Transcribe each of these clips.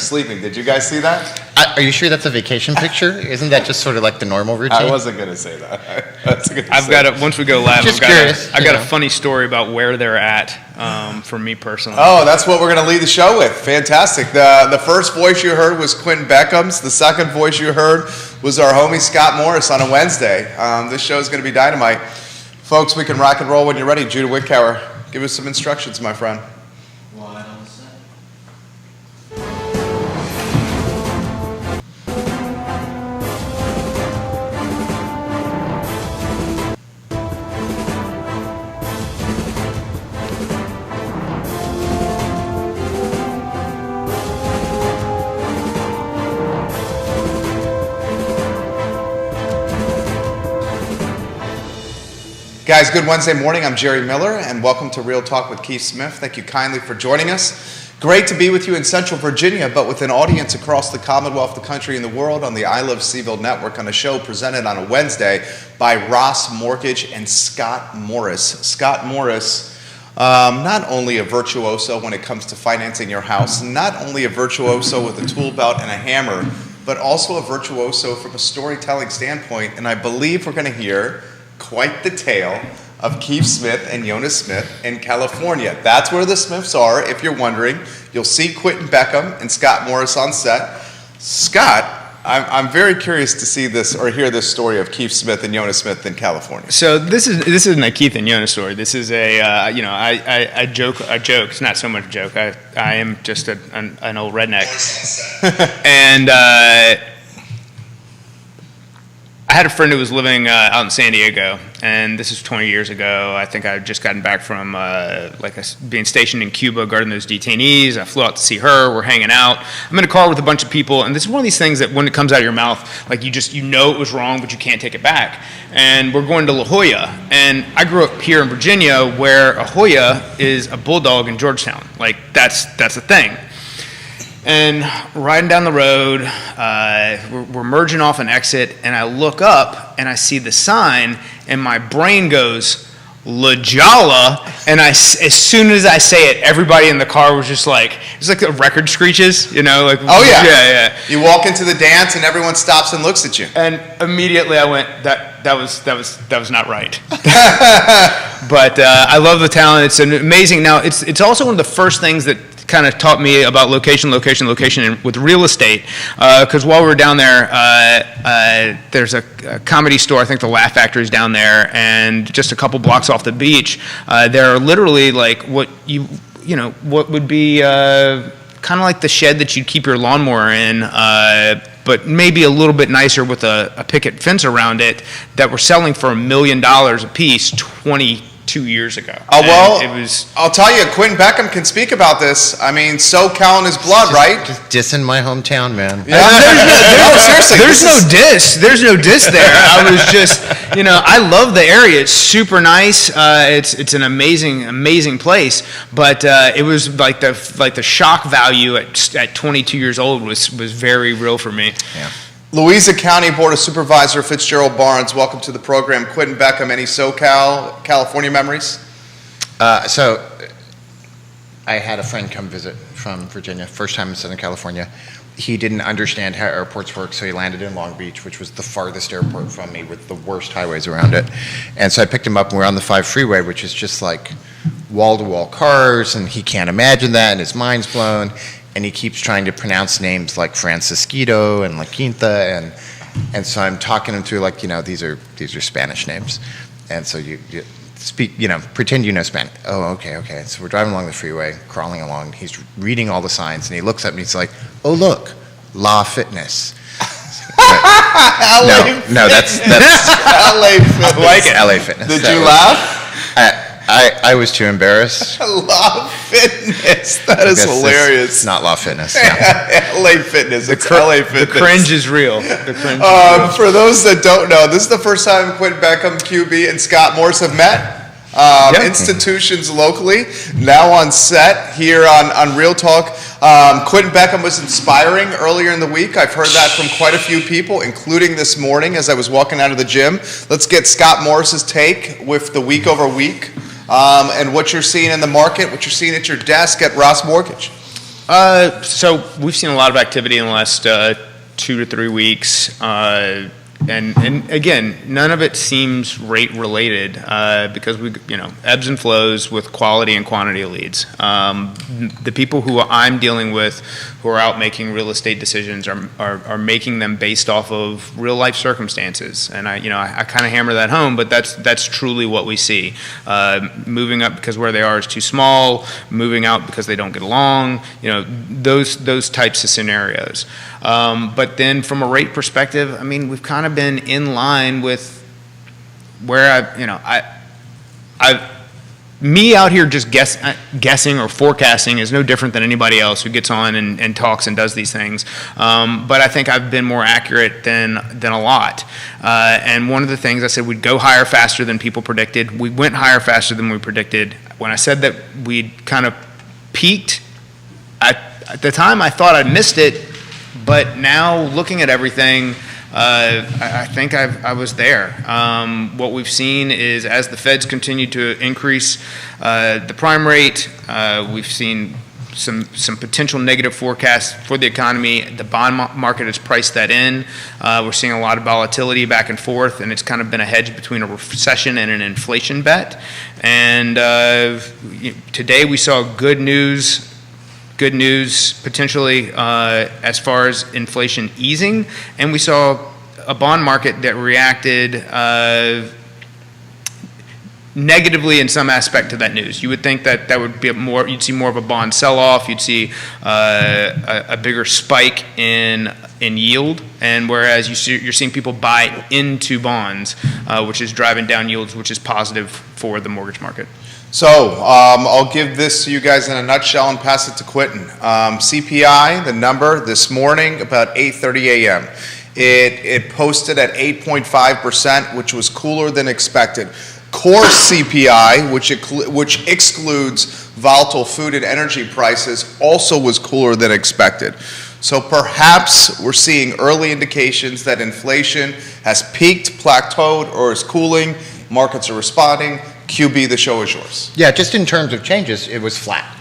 sleeping. Did you guys see that? Are you sure that's a vacation picture? Isn't that just sort of like the normal routine? I wasn't going to say that. I've got a, once we go live, Just curious, I got a funny story about where they're at for me personally. Oh, that's what we're going to lead the show with. Fantastic. The first voice you heard was Quentin Beckham's. The second voice you heard was our homie Scott Morris on a Wednesday. This show is going to be dynamite. Folks, we can rock and roll when you're ready. Judah Wickower, give us some instructions, my friend. Guys, good Wednesday morning. I'm Jerry Miller, and welcome to Real Talk with Keith Smith. Thank you kindly for joining us. Great to be with you in Central Virginia, but with an audience across the Commonwealth, the country, and the world on the I Love Seville Network on a show presented on a Wednesday by Ross Mortgage and Scott Morris. Scott Morris, not only a virtuoso when it comes to financing your house, not only a virtuoso with a tool belt and a hammer, but also a virtuoso from a storytelling standpoint, and I believe we're going to hear quite the tale of Keith Smith and Jonas Smith in California. That's where the Smiths are, if you're wondering. You'll see Quentin Beckham and Scott Morris on set. Scott, I'm very curious to see this or hear this story of Keith Smith and Jonas Smith in California. So this isn't a Keith and Jonas story. This is a I joke. It's not so much a joke. I am just an old redneck, and. I had a friend who was living out in San Diego, and this is 20 years ago. I think I had just gotten back from being stationed in Cuba, guarding those detainees. I flew out to see her. We're hanging out. I'm in a car with a bunch of people, and this is one of these things that when it comes out of your mouth, like you know it was wrong, but you can't take it back. And we're going to La Jolla, and I grew up here in Virginia, where a Hoya is a bulldog in Georgetown. Like that's a thing. And riding down the road, we're merging off an exit, and I look up, and I see the sign, and my brain goes, La Jolla, and as soon as I say it, everybody in the car was just like, it's like the record screeches, you know? Like, oh, yeah. Yeah. You walk into the dance, and everyone stops and looks at you. And immediately I went, that was not right. But I love the talent. It's amazing. Now, it's also one of the first things that kind of taught me about location with real estate, because while we were down there, there's a comedy store. I think the Laugh Factory is down there, and just a couple blocks off the beach, there are literally like what would be kind of like the shed that you'd keep your lawnmower in, but maybe a little bit nicer with a picket fence around it, that were selling for $1 million a piece 22 years ago. Oh, well, I'll tell you, Quentin Beckham can speak about this. I mean, SoCal in his blood, right? Just dissing my hometown, man. Yeah. Seriously. There's no diss there. I was just, I love the area. It's super nice. It's an amazing place. But it was like the shock value at 22 years old was very real for me. Yeah. Louisa County Board of Supervisor Fitzgerald Barnes, welcome to the program. Quentin Beckham, any SoCal, California memories? So I had a friend come visit from Virginia, first time in Southern California. He didn't understand how airports work, so he landed in Long Beach, which was the farthest airport from me with the worst highways around it. And so I picked him up, and we're on the 5 freeway, which is just like wall-to-wall cars, and he can't imagine that, and his mind's blown. And he keeps trying to pronounce names like Francisquito and La Quinta, and so I'm talking him through like, these are Spanish names, and so you speak, pretend you know Spanish. Oh, okay. So we're driving along the freeway, crawling along. He's reading all the signs, and he looks up and he's like, "Oh, look, La Fitness." No, that's LA Fitness. I like it. LA Fitness. Did you laugh? I was too embarrassed. La Fitness. That is hilarious. Not La Fitness. No. LA Fitness. It's LA Fitness. The cringe is real. For those that don't know, this is the first time Quentin Beckham, QB, and Scott Morris have met. Institutions locally, now on set here on Real Talk. Quentin Beckham was inspiring earlier in the week. I've heard that from quite a few people, including this morning as I was walking out of the gym. Let's get Scott Morris's take with the week over week and what you're seeing in the market, what you're seeing at your desk at Ross Mortgage. So we've seen a lot of activity in the last 2 to 3 weeks. And again, none of it seems rate related because ebbs and flows with quality and quantity of leads. The people who I'm dealing with who are out making real estate decisions are making them based off of real life circumstances. And I kind of hammer that home, but that's truly what we see. Moving up because where they are is too small, moving out because they don't get along, those types of scenarios. But then from a rate perspective, I mean, we've kind of been in line with where me out here just guessing or forecasting is no different than anybody else who gets on and talks and does these things. But I think I've been more accurate than a lot. And one of the things I said, we'd go higher faster than people predicted. We went higher faster than we predicted. When I said that we'd kind of peaked, at the time I thought I'd missed it. But now, looking at everything, I think I was there. What we've seen is as the Feds continue to increase the prime rate, we've seen some potential negative forecasts for the economy. The bond market has priced that in. We're seeing a lot of volatility back and forth, and it's kind of been a hedge between a recession and an inflation bet. And today we saw good news potentially as far as inflation easing, and we saw a bond market that reacted negatively in some aspect to that news. You would think that would be you'd see more of a bond sell-off, you'd see a bigger spike in yield, and whereas you're seeing people buy into bonds, which is driving down yields, which is positive for the mortgage market. So I'll give this to you guys in a nutshell and pass it to Quentin. CPI, the number this morning about 8:30 a.m. It posted at 8.5%, which was cooler than expected. Core CPI, which excludes volatile food and energy prices, also was cooler than expected. So perhaps we're seeing early indications that inflation has peaked, plateaued, or is cooling. Markets are responding. QB, the show is yours. Yeah, just in terms of changes, it was flat.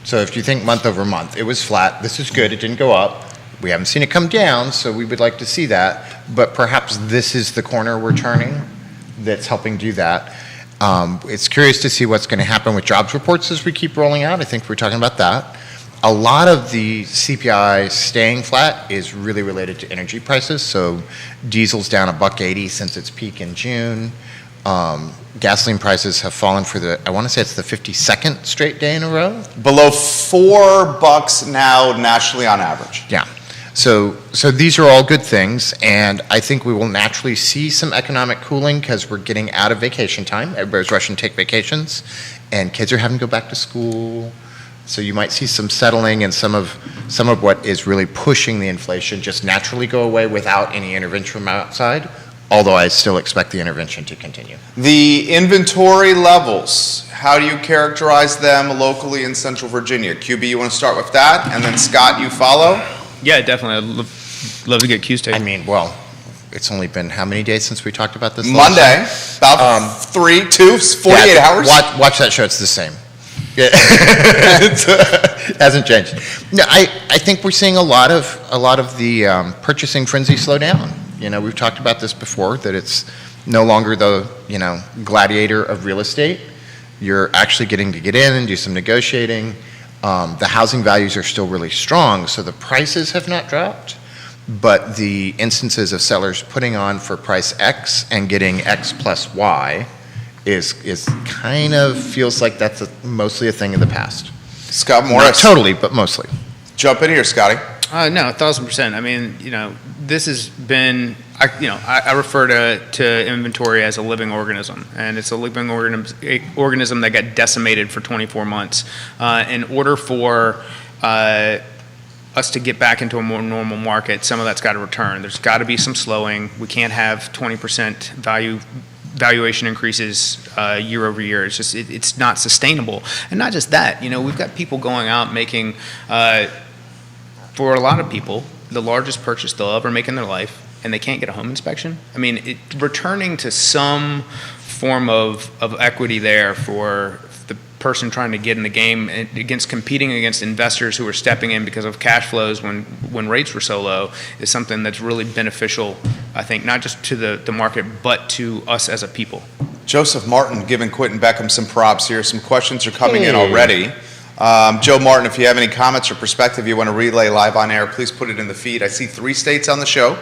So if you think month over month, it was flat. This is good. It didn't go up. We haven't seen it come down, so we would like to see that. But perhaps this is the corner we're turning that's helping do that. It's curious to see what's going to happen with jobs reports as we keep rolling out. I think we're talking about that. A lot of the CPI staying flat is really related to energy prices. So diesel's down $1.80 since its peak in June. Gasoline prices have fallen for I want to say it's the 52nd straight day in a row. Below $4 now nationally on average. Yeah. So these are all good things, and I think we will naturally see some economic cooling because we're getting out of vacation time. Everybody's rushing to take vacations, and kids are having to go back to school. So you might see some settling, and some of what is really pushing the inflation just naturally go away without any intervention from outside. Although I still expect the intervention to continue. The inventory levels, how do you characterize them locally in Central Virginia? QB, you want to start with that, and then Scott, you follow? Yeah, definitely. I'd love to get Q's take. I mean, well, it's only been how many days since we talked about this? Monday, about 48 hours. Watch that show, it's the same. Yeah. It hasn't changed. No, I think we're seeing a lot of the purchasing frenzy slow down. We've talked about this before, that it's no longer the, gladiator of real estate. You're actually getting to get in and do some negotiating. The housing values are still really strong, so the prices have not dropped, but the instances of sellers putting on for price X and getting X plus Y is kind of feels like that's mostly a thing of the past. Scott Morris. Not totally, but mostly. Jump in here, Scotty. No, 1,000%. I mean, this has been, I refer to inventory as a living organism, and it's a living organism that got decimated for 24 months. In order for us to get back into a more normal market, some of that's got to return. There's got to be some slowing. We can't have 20% valuation increases year over year. It's just it's not sustainable. And not just that, we've got people going out making. For a lot of people, the largest purchase they'll ever make in their life, and they can't get a home inspection. I mean, returning to some form of equity there for the person trying to get in the game against competing against investors who are stepping in because of cash flows when rates were so low is something that's really beneficial, I think, not just to the market, but to us as a people. Joseph Martin giving Quentin Beckham some props here. Some questions are coming in already. Joe Martin, if you have any comments or perspective you want to relay live on air, please put it in the feed. I see 3 states on the show.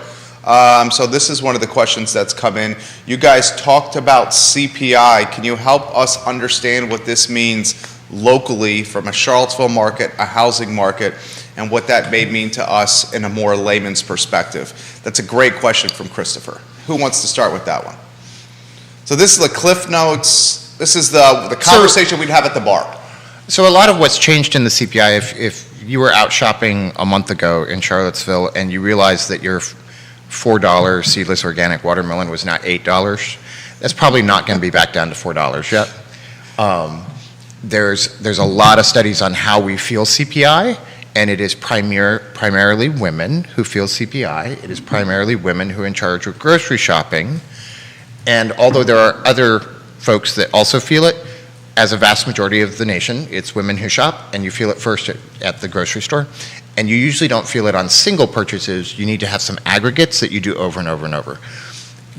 So this is one of the questions that's come in. You guys talked about CPI. Can you help us understand what this means locally from a Charlottesville market, a housing market, and what that may mean to us in a more layman's perspective? That's a great question from Christopher. Who wants to start with that one? So this is the Cliff Notes. This is the conversation we'd have at the bar. So a lot of what's changed in the CPI, if you were out shopping a month ago in Charlottesville and you realized that your $4 seedless organic watermelon was now $8, that's probably not going to be back down to $4 yet. There's a lot of studies on how we feel CPI, and it is primarily women who feel CPI. It is primarily women who are in charge of grocery shopping. And although there are other folks that also feel it, as a vast majority of the nation, it's women who shop, and you feel it first at the grocery store. And you usually don't feel it on single purchases. You need to have some aggregates that you do over and over and over.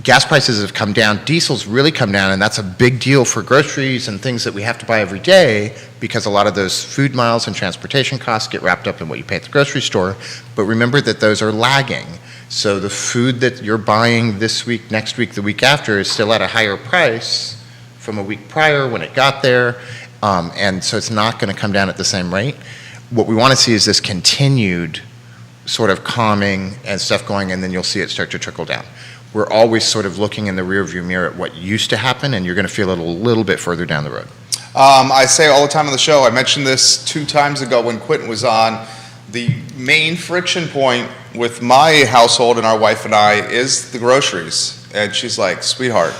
Gas prices have come down, diesel's really come down, and that's a big deal for groceries and things that we have to buy every day because a lot of those food miles and transportation costs get wrapped up in what you pay at the grocery store. But remember that those are lagging. So the food that you're buying this week, next week, the week after is still at a higher price from a week prior when it got there. And so it's not going to come down at the same rate. What we want to see is this continued sort of calming and stuff going, and then you'll see it start to trickle down. We're always sort of looking in the rearview mirror at what used to happen, and you're going to feel it a little bit further down the road. I say all the time on the show, I mentioned this 2 times ago when Quentin was on, the main friction point with my household and our wife and I is the groceries. And she's like, sweetheart,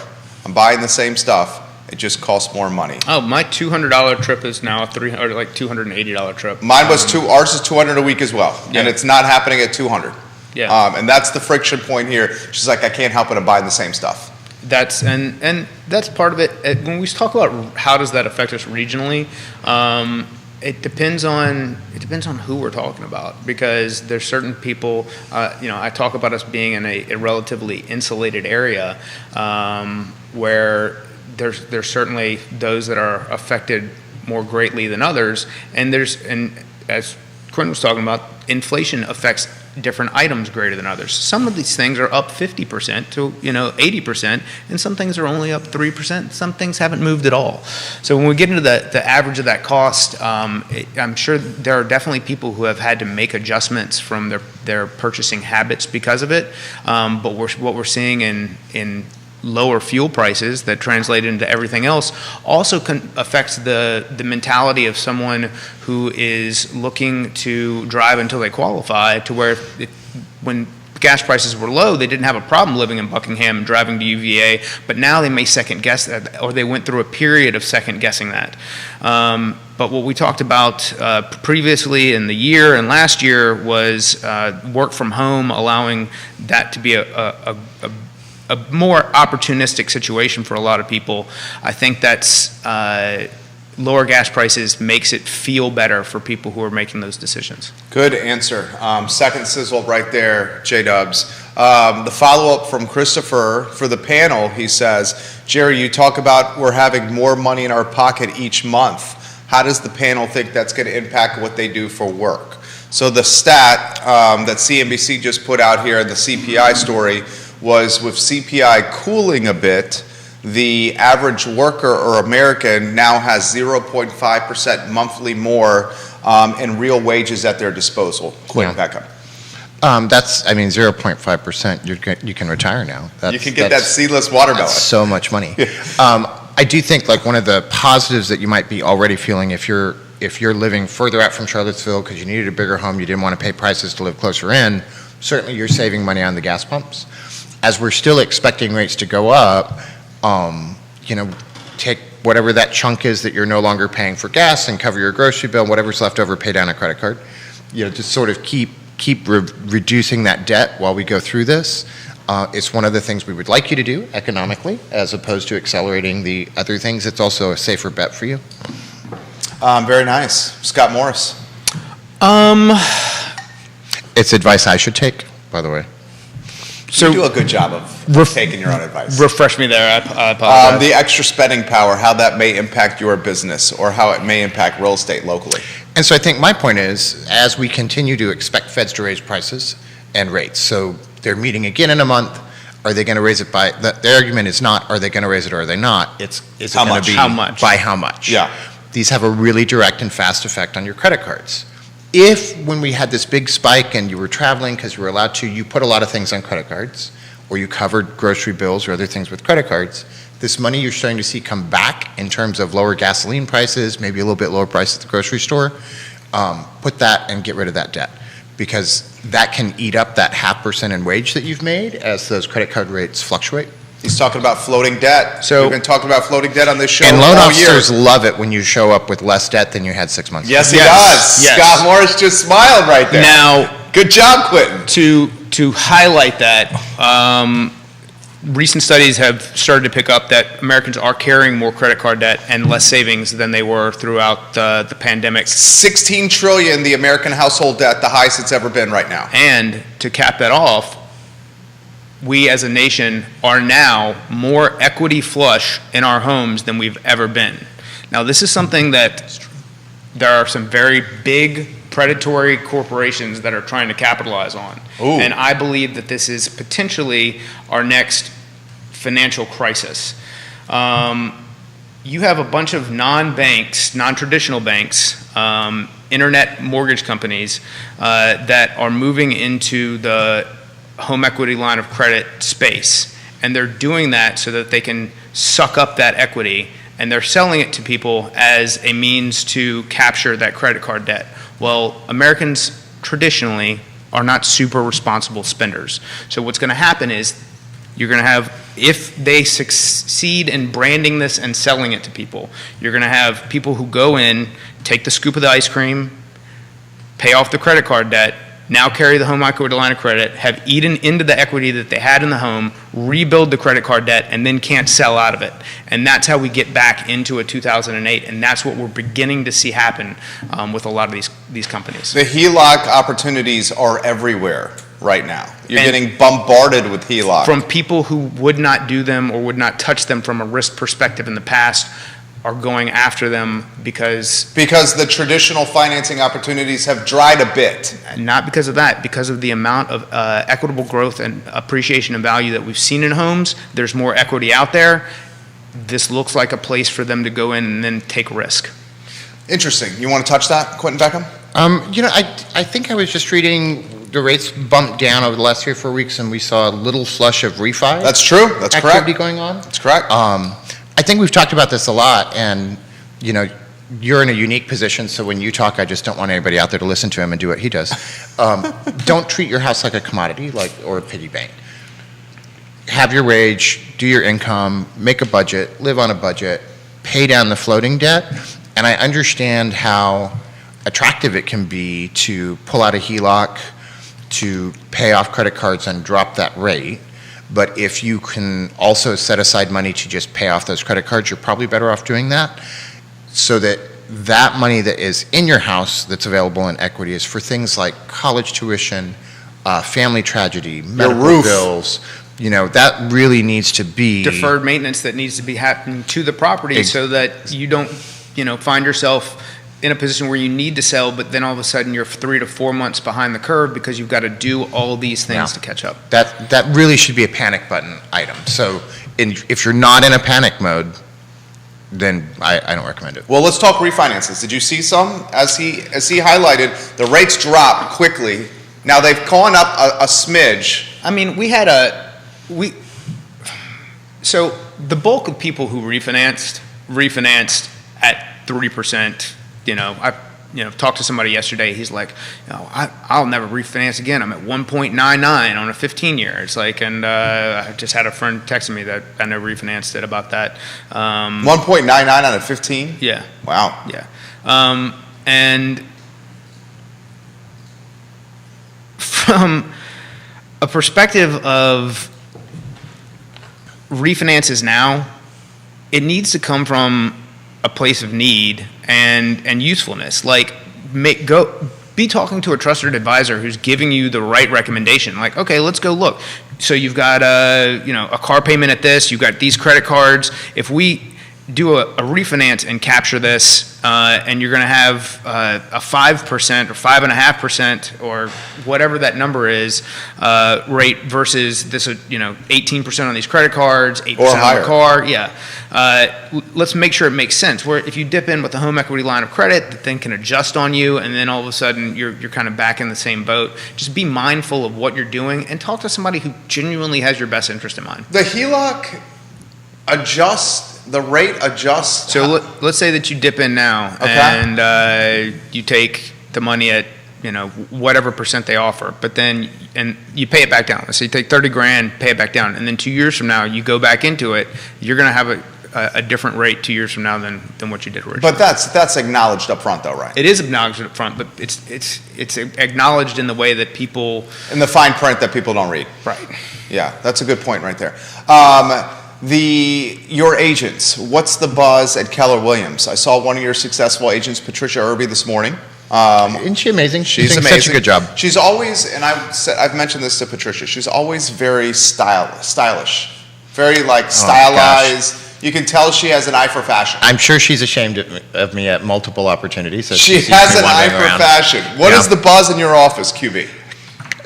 I'm buying the same stuff. It just costs more money. Oh, my $200 trip is now a $280 trip. Mine was ours is $200 a week as well, Yeah. and it's not happening at $200. Yeah. And that's the friction point here. She's like, I can't help it. I'm buying the same stuff. That's and that's part of it. When we talk about how does that affect us regionally, it depends on who we're talking about, because there's certain people. I talk about us being in a relatively insulated area where there's certainly those that are affected more greatly than others, and as Quentin was talking about, inflation affects different items greater than others. Some of these things are up 50% to 80%, and some things are only up 3%. Some things haven't moved at all. So when we get into the average of that cost, I'm sure there are definitely people who have had to make adjustments from their purchasing habits because of it. But what we're seeing in lower fuel prices that translate into everything else also affects the mentality of someone who is looking to drive until they qualify, to where when gas prices were low, they didn't have a problem living in Buckingham and driving to UVA, but now they may second guess that, or they went through a period of second guessing that. But what we talked about previously in the year and last year was work from home, allowing that to be a more opportunistic situation for a lot of people. I think that's lower gas prices makes it feel better for people who are making those decisions. Good answer. Second sizzle right there, J-Dubs. The follow-up from Christopher for the panel, he says, Jerry, you talk about we're having more money in our pocket each month. How does the panel think that's going to impact what they do for work? So the stat that CNBC just put out here in the CPI story was, with CPI cooling a bit, the average worker or American now has 0.5% monthly more in real wages at their disposal. Quentin Beckham. 0.5%, you can retire now. You can get that seedless watermelon. That's so much money. I do think like one of the positives that you might be already feeling if you're living further out from Charlottesville because you needed a bigger home, you didn't want to pay prices to live closer in, certainly you're saving money on the gas pumps. As we're still expecting rates to go up, take whatever that chunk is that you're no longer paying for gas and cover your grocery bill, whatever's left over, pay down a credit card. Just sort of keep reducing that debt while we go through this. It's one of the things we would like you to do economically, as opposed to accelerating the other things. It's also a safer bet for you. Very nice. Scott Morris. It's advice I should take, by the way. You do a good job of taking your own advice. Refresh me there. I apologize. The extra spending power, how that may impact your business or how it may impact real estate locally. And so I think my point is, as we continue to expect feds to raise prices and rates, so they're meeting again in a month, are they going to raise it by, the argument is not, are they going to raise it or are they not? Is it How going much? to be How much? by how much? Yeah. These have a really direct and fast effect on your credit cards. If, when we had this big spike and you were traveling because you were allowed to, you put a lot of things on credit cards, or you covered grocery bills or other things with credit cards, this money you're starting to see come back in terms of lower gasoline prices, maybe a little bit lower price at the grocery store, put that and get rid of that debt. Because that can eat up that 0.5% in wage that you've made as those credit card rates fluctuate. He's talking about floating debt. So- We've been talking about floating debt on this show And loan all officers year. love it when you show up with less debt than you had 6 months ago. Yes, he Yes, does. yes. Scott Morris just smiled right there. Now, Good job, Quentin. to highlight that, recent studies have started to pick up that Americans are carrying more credit card debt and less savings than they were throughout the pandemic. 16 trillion, the American household debt, the highest it's ever been right now. And to cap that off, we as a nation are now more equity flush in our homes than we've ever been. Now, this is something that there are some very big predatory corporations that are trying to capitalize on. Ooh. And I believe that this is potentially our next financial crisis. You have a bunch of non-banks, non-traditional banks, internet mortgage companies that are moving into the home equity line of credit space. And they're doing that so that they can suck up that equity, and they're selling it to people as a means to capture that credit card debt. Well, Americans traditionally are not super responsible spenders. So what's going to happen is you're going to have, if they succeed in branding this and selling it to people, you're going to have people who go in, take the scoop of the ice cream, pay off the credit card debt, now carry the home equity line of credit, have eaten into the equity that they had in the home, rebuild the credit card debt, and then can't sell out of it. And that's how we get back into a 2008, and that's what we're beginning to see happen with a lot of these companies. The HELOC opportunities are everywhere right now. You're And- getting bombarded with HELOC. From people who would not do them or would not touch them from a risk perspective in the past are going after them because the traditional financing opportunities have dried a bit. not because of that, because of the amount of equitable growth and appreciation and value that we've seen in homes. There's more equity out there. This looks like a place for them to go in and then take risk. Interesting. You want to touch that, Quentin Beckham? I think I was just reading the rates bumped down over the last 3 or 4 weeks, and we saw a little flush of refi That's true. That's activity correct. going on. That's correct. I think we've talked about this a lot, and you're in a unique position, so when you talk, I just don't want anybody out there to listen to him and do what he does. Don't treat your house like a commodity, or a piggy bank. Have your wage, do your income, make a budget, live on a budget, pay down the floating debt, and I understand how attractive it can be to pull out a HELOC, to pay off credit cards and drop that rate. But if you can also set aside money to just pay off those credit cards, you're probably better off doing that, so that that money that is in your house that's available in equity is for things like college tuition, family tragedy, medical roof. bills. That really needs to be Deferred maintenance that needs to be happening to the property so that you don't, find yourself in a position where you need to sell, but then all of a sudden you're 3 to 4 months behind the curve because you've got to do all of these things Yeah. to catch up. That really should be a panic button item. So if you're not in a panic mode, then I don't recommend it. Well, let's talk refinances. Did you see some? As he highlighted, the rates dropped quickly. Now they've gone up a smidge. I mean, so the bulk of people who refinanced at 3%. I've talked to somebody yesterday. He's like, I'll never refinance again. I'm at 1.99 on a 15-year. It's like, and I just had a friend texting me that I know refinanced it about that. 1.99 on a 15? Yeah. Wow. Yeah. And from a perspective of refinances now, it needs to come from a place of need and usefulness. Like, be talking to a trusted advisor who's giving you the right recommendation. Like, okay, let's go look. So you've got a car payment at this, you've got these credit cards. If we do a refinance and capture this, and you're going to have a 5% or 5.5% or whatever that number is rate versus this 18% on these credit cards, 8% on the car. Yeah, let's make sure it makes sense. Where if you dip in with the home equity line of credit, the thing can adjust on you, and then all of a sudden you're kind of back in the same boat. Just be mindful of what you're doing and talk to somebody who genuinely has your best interest in mind. The HELOC the rate adjusts. So let's say that you dip in now, and you take the money at whatever percent they offer, but then you pay it back down. So you take $30,000, pay it back down, and then 2 years from now you go back into it. You're going to have a different rate 2 years from now than what you did originally. But that's acknowledged up front, though, right? It is acknowledged up front, but it's acknowledged in the way that people, in the fine print that people don't read. Right. Yeah, that's a good point right there. Your agents, what's the buzz at Keller Williams? I saw one of your successful agents, Patricia Irby, this morning. Isn't she amazing? She's doing amazing. Such a good job. She's always, and I've mentioned this to Patricia, she's always very stylish, very stylized. You can tell she has an eye for fashion. I'm sure she's ashamed of me at multiple opportunities. She has an eye for fashion. What is the buzz in your office, QB?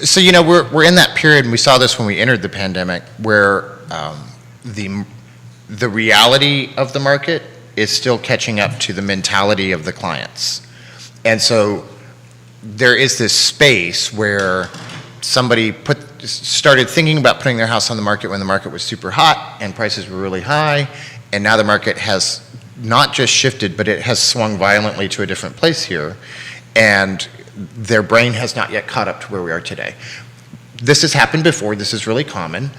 So we're in that period, and we saw this when we entered the pandemic, where the reality of the market is still catching up to the mentality of the clients. And so there is this space where somebody started thinking about putting their house on the market when the market was super hot and prices were really high, and now the market has not just shifted, but it has swung violently to a different place here, and their brain has not yet caught up to where we are today. This has happened before. This is really common.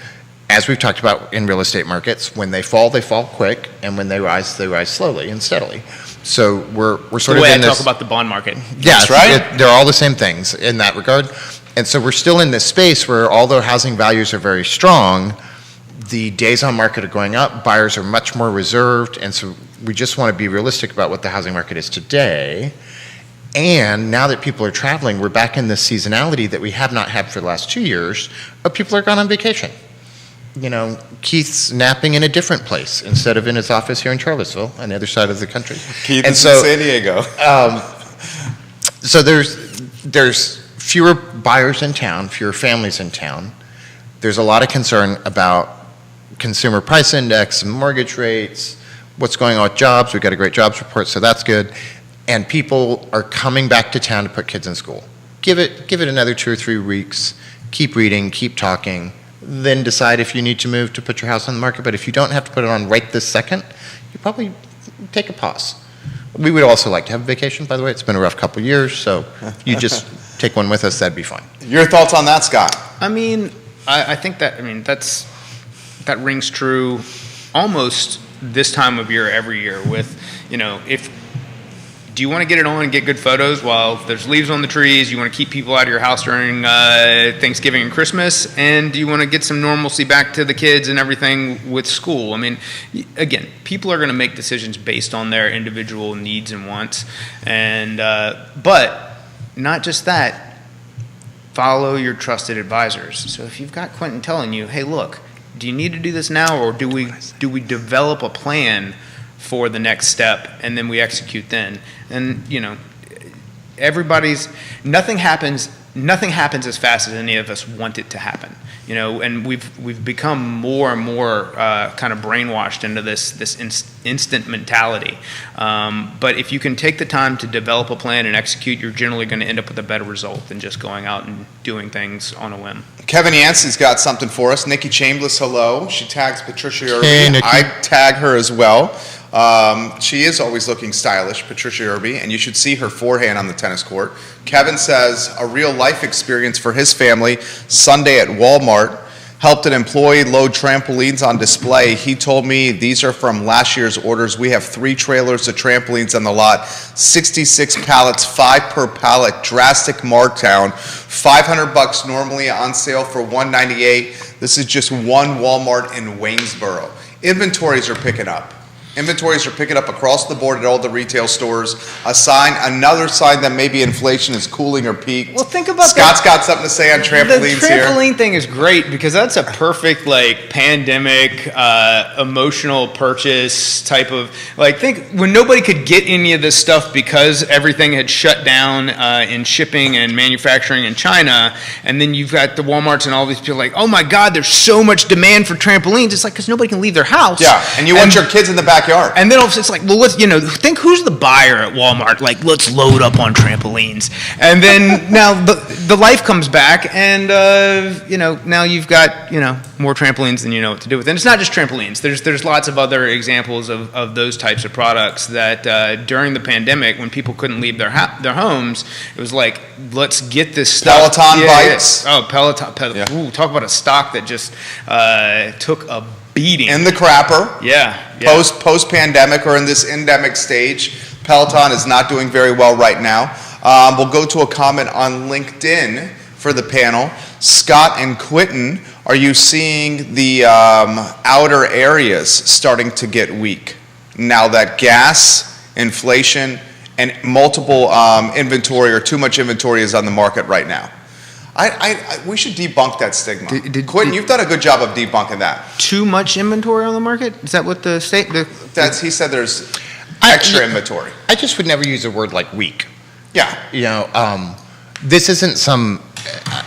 As we've talked about in real estate markets, when they fall quick, and when they rise slowly and steadily. So we're sort of in this. The way I talk about the bond market. Yeah, that's right. They're all the same things in that regard. And so we're still in this space where, although housing values are very strong, the days on market are going up, buyers are much more reserved, and so we just want to be realistic about what the housing market is today. And now that people are traveling, we're back in this seasonality that we have not had for the last 2 years, but people are gone on vacation. Keith's napping in a different place instead of in his office here in Charlottesville on the other side of the country. Keith is in San Diego. So there's fewer buyers in town, fewer families in town. There's a lot of concern about consumer price index and mortgage rates, what's going on with jobs. We've got a great jobs report, so that's good. And people are coming back to town to put kids in school. Give it another 2 or 3 weeks. Keep reading, keep talking. Then decide if you need to move to put your house on the market. But if you don't have to put it on right this second, you probably take a pause. We would also like to have a vacation, by the way. It's been a rough couple of years, so you just take one with us, that'd be fine. Your thoughts on that, Scott? I think that rings true almost this time of year every year with, do you want to get it on and get good photos while there's leaves on the trees? You want to keep people out of your house during Thanksgiving and Christmas? And do you want to get some normalcy back to the kids and everything with school? Again, people are going to make decisions based on their individual needs and wants. And but not just that, follow your trusted advisors. So if you've got Quentin telling you, hey, look, do you need to do this now, or do we develop a plan for the next step, and then we execute then? And nothing happens as fast as any of us want it to happen. And we've become more and more kind of brainwashed into this instant mentality. But if you can take the time to develop a plan and execute, you're generally going to end up with a better result than just going out and doing things on a whim. Kevin Yancey's got something for us. Nikki Chambliss, hello. She tags Patricia Irby. Hey, Nikki. I tag her as well. She is always looking stylish, Patricia Irby, and you should see her forehand on the tennis court. Kevin says a real life experience for his family Sunday at Walmart. Helped an employee load trampolines on display. He told me these are from last year's orders. We have 3 trailers of trampolines on the lot, 66 pallets, 5 per pallet, drastic markdown, $500 normally on sale for $198. This is just one Walmart in Waynesboro. Inventories are picking up. Inventories are picking up across the board at all the retail stores. Another sign that maybe inflation is cooling or peaked. Well, think about Scott's got something to say on trampolines the here. trampoline thing is great because that's a perfect like pandemic emotional purchase type of think when nobody could get any of this stuff because everything had shut down in shipping and manufacturing in China, and then you've got the Walmarts and all these people like, oh my God, there's so much demand for trampolines. It's like because nobody can leave their house. Yeah, and you want your kids in the backyard. And then it's like, well, think who's the buyer at Walmart? Like, let's load up on trampolines. And then now the life comes back, and now you've got more trampolines than you know what to do with. And it's not just trampolines. There's lots of other examples of those types of products that during the pandemic, when people couldn't leave their homes, it was like, let's get this stuff. Peloton bikes. Oh, Peloton. Yeah. Ooh, talk about a stock that just took a beating. In the crapper. Yeah. Post pandemic or in this endemic stage, Peloton is not doing very well right now. We'll go to a comment on LinkedIn for the panel. Scott and Quentin, are you seeing the outer areas starting to get weak now that gas, inflation, and multiple inventory or too much inventory is on the market right now? We should debunk that stigma. Quentin, you've done a good job of debunking that. Too much inventory on the market? Is that what the state? He said there's extra inventory. I just would never use a word like weak. Yeah. This isn't some.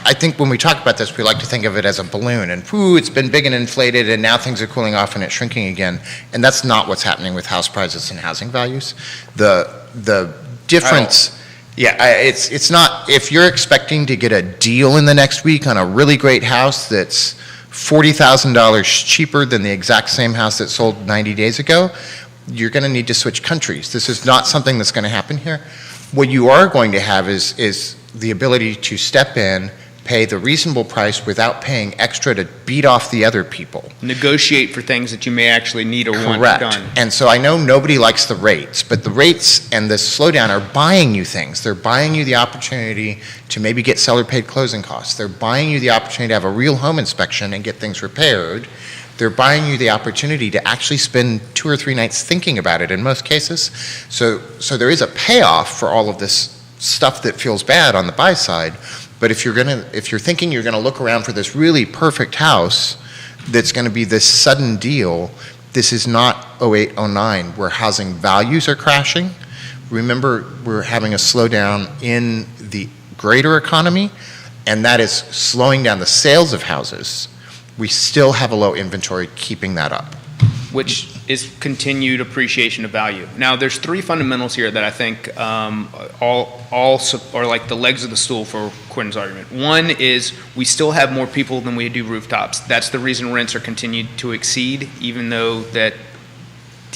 I think when we talk about this, we like to think of it as a balloon, and it's been big and inflated, and now things are cooling off and it's shrinking again. And that's not what's happening with house prices and housing values. The difference. It's not, if you're expecting to get a deal in the next week on a really great house that's $40,000 cheaper than the exact same house that sold 90 days ago, you're going to need to switch countries. This is not something that's going to happen here. What you are going to have is the ability to step in, pay the reasonable price without paying extra to beat off the other people. Negotiate for things that you may actually need or want done. And so I know nobody likes the rates, but the rates and this slowdown are buying you things. They're buying you the opportunity to maybe get seller-paid closing costs. They're buying you the opportunity to have a real home inspection and get things repaired. They're buying you the opportunity to actually spend 2 or 3 nights thinking about it in most cases. So there is a payoff for all of this stuff that feels bad on the buy side. But if you're thinking you're going to look around for this really perfect house that's going to be this sudden deal, this is not 08, 09 where housing values are crashing. Remember, we're having a slowdown in the greater economy, and that is slowing down the sales of houses. We still have a low inventory keeping that up. Which is continued appreciation of value. Now, there's 3 fundamentals here that I think all are like the legs of the stool for Quentin's argument. One is we still have more people than we do rooftops. That's the reason rents are continued to exceed, even though that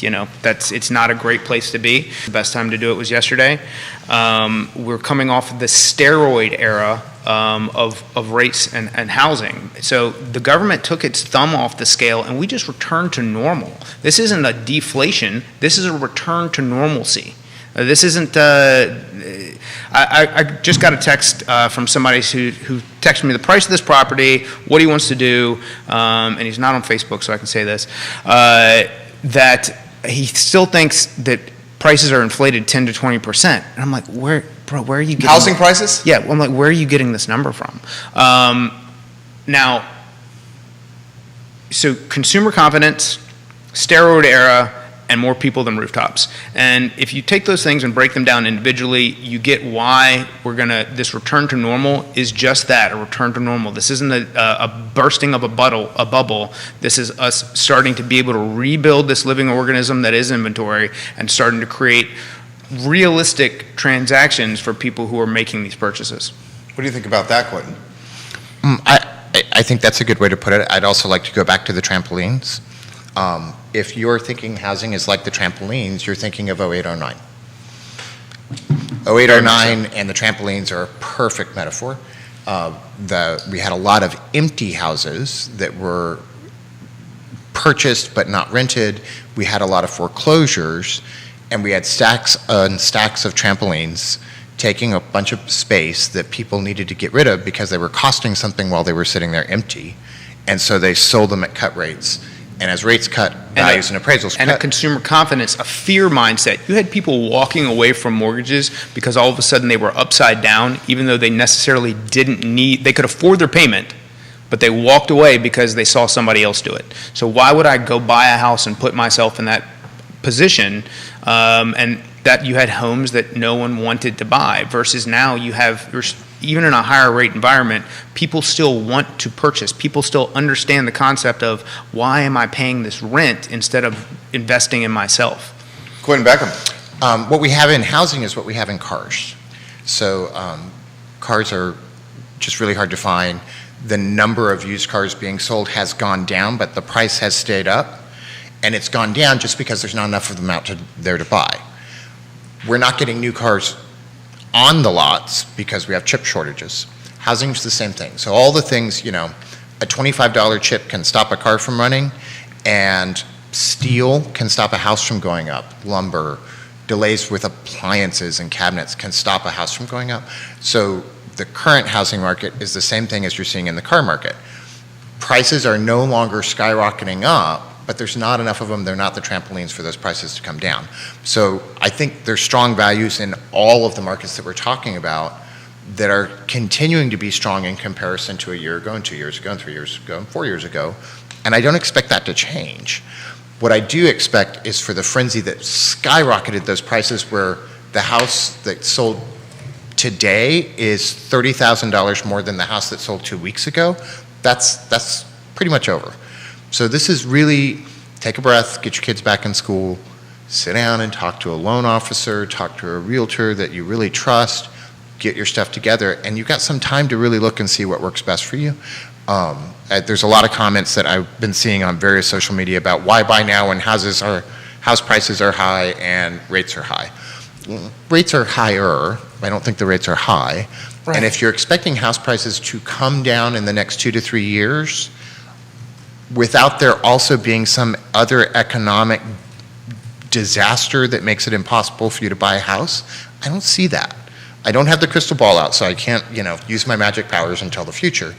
it's not a great place to be. The best time to do it was yesterday. We're coming off of the steroid era of rates and housing. So the government took its thumb off the scale and we just returned to normal. This isn't a deflation. This is a return to normalcy. This isn't, I just got a text from somebody who texted me the price of this property, what he wants to do, and he's not on Facebook, so I can say this, that he still thinks that prices are inflated 10 to 20%. And I'm like, where are you getting housing prices? Yeah, I'm like, where are you getting this number from? Now, so consumer confidence, steroid era, and more people than rooftops. And if you take those things and break them down individually, you get why this return to normal is just that, a return to normal. This isn't a bursting of a bubble. This is us starting to be able to rebuild this living organism that is inventory and starting to create realistic transactions for people who are making these purchases. What do you think about that, Quentin? I think that's a good way to put it. I'd also like to go back to the trampolines. If you're thinking housing is like the trampolines, you're thinking of 08, 09. 08, 09 and the trampolines are a perfect metaphor. We had a lot of empty houses that were purchased but not rented. We had a lot of foreclosures, and we had stacks and stacks of trampolines taking a bunch of space that people needed to get rid of because they were costing something while they were sitting there empty. And so they sold them at cut rates. And as rates cut, values and appraisals And a cut. consumer confidence, a fear mindset. You had people walking away from mortgages because all of a sudden they were upside down, even though they necessarily didn't need, they could afford their payment, but they walked away because they saw somebody else do it. So why would I go buy a house and put myself in that position? And that you had homes that no one wanted to buy versus now you have, even in a higher rate environment, people still want to purchase. People still understand the concept of why am I paying this rent instead of investing in myself? Quentin Beckham. What we have in housing is what we have in cars. So cars are just really hard to find. The number of used cars being sold has gone down, but the price has stayed up. And it's gone down just because there's not enough of them out there to buy. We're not getting new cars on the lots because we have chip shortages. Housing's the same thing. So all the things, a $25 chip can stop a car from running, and steel can stop a house from going up. Lumber, delays with appliances and cabinets can stop a house from going up. So the current housing market is the same thing as you're seeing in the car market. Prices are no longer skyrocketing up, but there's not enough of them. They're not the trampolines for those prices to come down. So I think there's strong values in all of the markets that we're talking about that are continuing to be strong in comparison to a year ago and 2 years ago and 3 years ago and 4 years ago. And I don't expect that to change. What I do expect is for the frenzy that skyrocketed those prices, where the house that sold today is $30,000 more than the house that sold 2 weeks ago, that's pretty much over. So this is really, take a breath, get your kids back in school, sit down and talk to a loan officer, talk to a realtor that you really trust, get your stuff together, and you've got some time to really look and see what works best for you. There's a lot of comments that I've been seeing on various social media about why buy now when house prices are high and rates are high. Rates are higher. I don't think the rates are high. Right. And if you're expecting house prices to come down in the next 2 to 3 years, without there also being some other economic disaster that makes it impossible for you to buy a house, I don't see that. I don't have the crystal ball out, so I can't, use my magic powers and tell the future.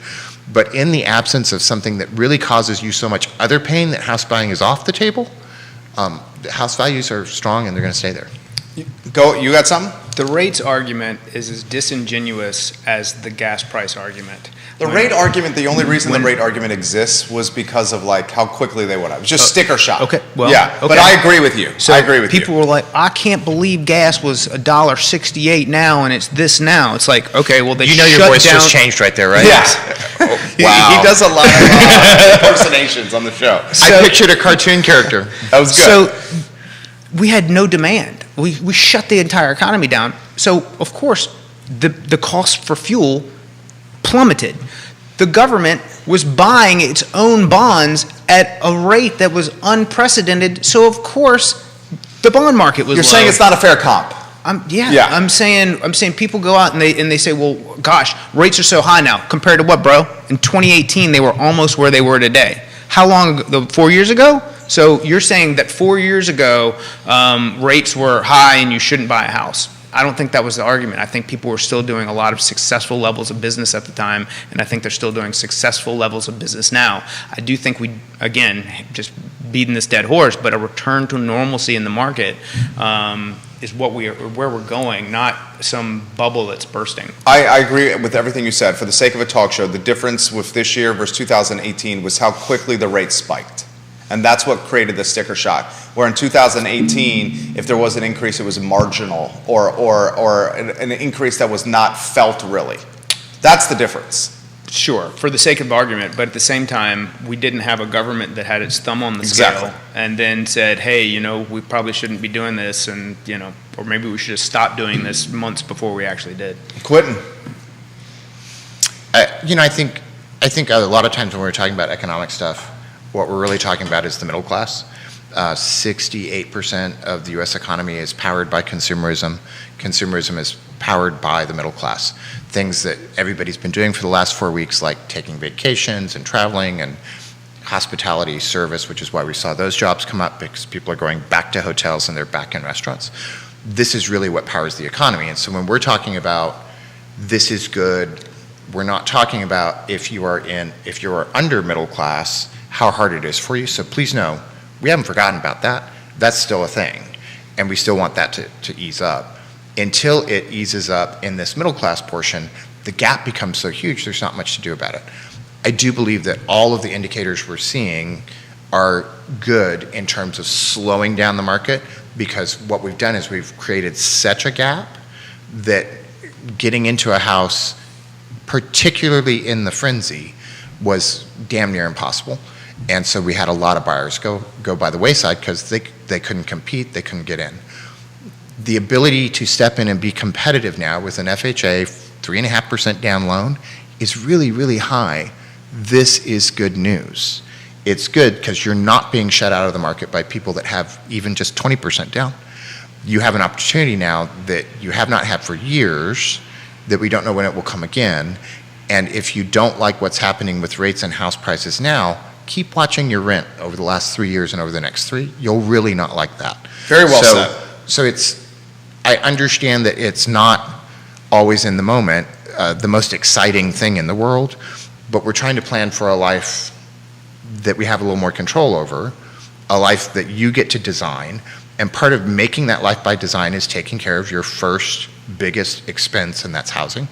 But in the absence of something that really causes you so much other pain that house buying is off the table, house values are strong and they're going to stay there. You got something? The rates argument is as disingenuous as the gas price argument. The rate argument, the only reason the rate argument exists was because of how quickly they went up. It's just sticker shock. Okay, well, yeah, okay. But I agree with you. So I agree with people you. were like, I can't believe gas was $1.68 now and it's this now. It's like, okay, well, they You know your shut voice down. just changed right there, right? Yes. Wow. He does a lot of impersonations on the show. I pictured a cartoon character. That was good. So we had no demand. We shut the entire economy down. So of course, the cost for fuel plummeted. The government was buying its own bonds at a rate that was unprecedented. So of course, the bond market was You're low. saying it's not a fair comp. Yeah. I'm saying people go out and they say, well, gosh, rates are so high now. Compared to what, bro? In 2018, they were almost where they were today. How long ago? 4 years ago? So you're saying that 4 years ago, rates were high and you shouldn't buy a house. I don't think that was the argument. I think people were still doing a lot of successful levels of business at the time, and I think they're still doing successful levels of business now. I do think we, again, just beating this dead horse, but a return to normalcy in the market is where we're going, not some bubble that's bursting. I agree with everything you said. For the sake of a talk show, the difference with this year versus 2018 was how quickly the rates spiked. And that's what created the sticker shock. Where in 2018, if there was an increase, it was marginal or an increase that was not felt really. That's the difference. Sure, for the sake of argument, but at the same time, we didn't have a government that had its thumb on the scale and then said, hey, we probably shouldn't be doing this, and, or maybe we should have stopped doing this months before we actually did. Quentin. I think a lot of times when we're talking about economic stuff, what we're really talking about is the middle class. 68% of the U.S. economy is powered by consumerism. Consumerism is powered by the middle class. Things that everybody's been doing for the last 4 weeks, like taking vacations and traveling and hospitality service, which is why we saw those jobs come up, because people are going back to hotels and they're back in restaurants. This is really what powers the economy. And so when we're talking about this is good, we're not talking about if you are under middle class, how hard it is for you. So please know, we haven't forgotten about that. That's still a thing. And we still want that to ease up. Until it eases up in this middle class portion, the gap becomes so huge, there's not much to do about it. I do believe that all of the indicators we're seeing are good in terms of slowing down the market, because what we've done is we've created such a gap that getting into a house, particularly in the frenzy, was damn near impossible. And so we had a lot of buyers go by the wayside because they couldn't compete, they couldn't get in. The ability to step in and be competitive now with an FHA 3.5% down loan is really, really high. This is good news. It's good because you're not being shut out of the market by people that have even just 20% down. You have an opportunity now that you have not had for years, that we don't know when it will come again. And if you don't like what's happening with rates and house prices now, keep watching your rent over the last 3 years and over the next 3. You'll really not like that. Very well said. So I understand that it's not always in the moment the most exciting thing in the world, but we're trying to plan for a life that we have a little more control over, a life that you get to design, and part of making that life by design is taking care of your first biggest expense, and that's housing.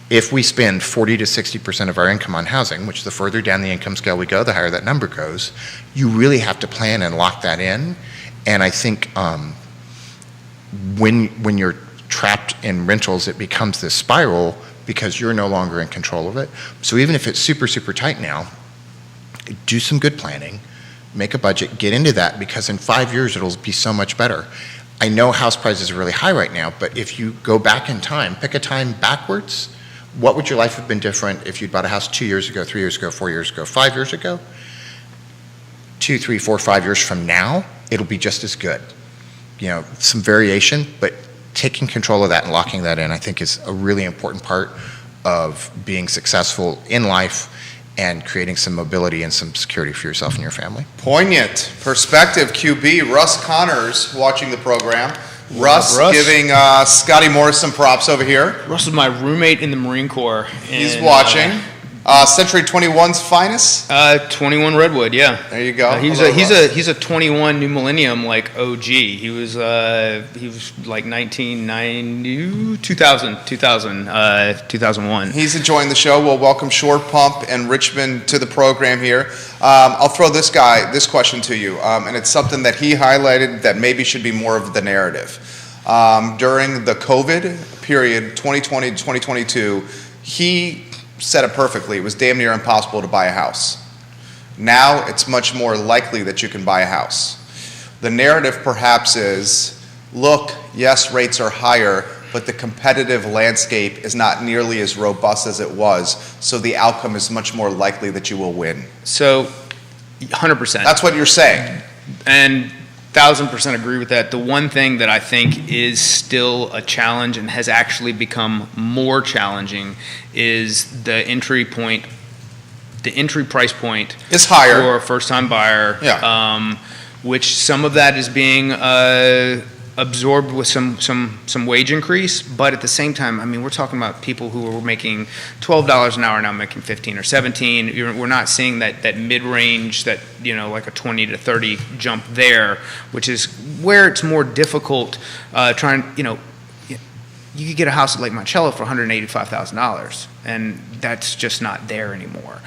If we spend 40 to 60% of our income on housing, which the further down the income scale we go, the higher that number goes, you really have to plan and lock that in. And I think when you're trapped in rentals, it becomes this spiral because you're no longer in control of it. So even if it's super, super tight now, do some good planning, make a budget, get into that, because in 5 years it'll be so much better. I know house prices are really high right now, but if you go back in time, pick a time backwards, what would your life have been different if you'd bought a house 2 years ago, 3 years ago, 4 years ago, 5 years ago? 2, 3, 4, 5 years from now, it'll be just as good. You know, some variation, but taking control of that and locking that in, I think, is a really important part of being successful in life and creating some mobility and some security for yourself and your family. Poignant perspective, QB. Russ Connors watching the program. Russ giving Scotty Morris some props over here. Russ is my roommate in the Marine Corps. He's watching. Century 21's finest. 21 Redwood, yeah. There you go. He's a 21 New Millennium like OG. He was like 1990, 2001. He's enjoying the show. We'll welcome Shore Pump and Richmond to the program here. I'll throw this question to you, and it's something that he highlighted that maybe should be more of the narrative. During the COVID period, 2020 to 2022, he said it perfectly. It was damn near impossible to buy a house. Now it's much more likely that you can buy a house. The narrative perhaps is, look, yes, rates are higher, but the competitive landscape is not nearly as robust as it was, so the outcome is much more likely that you will win. So, 100%. That's what you're saying. And 1,000% agree with that. The one thing that I think is still a challenge and has actually become more challenging is the entry price point is higher for a first-time buyer. Yeah. Which some of that is being absorbed with some wage increase, but at the same time, I mean, we're talking about people who were making $12 an hour now making 15 or 17. We're not seeing that mid-range, that, you know, like a 20 to 30 jump there, which is where it's more difficult you could get a house at Lake Monticello for $185,000, and that's just not there anymore.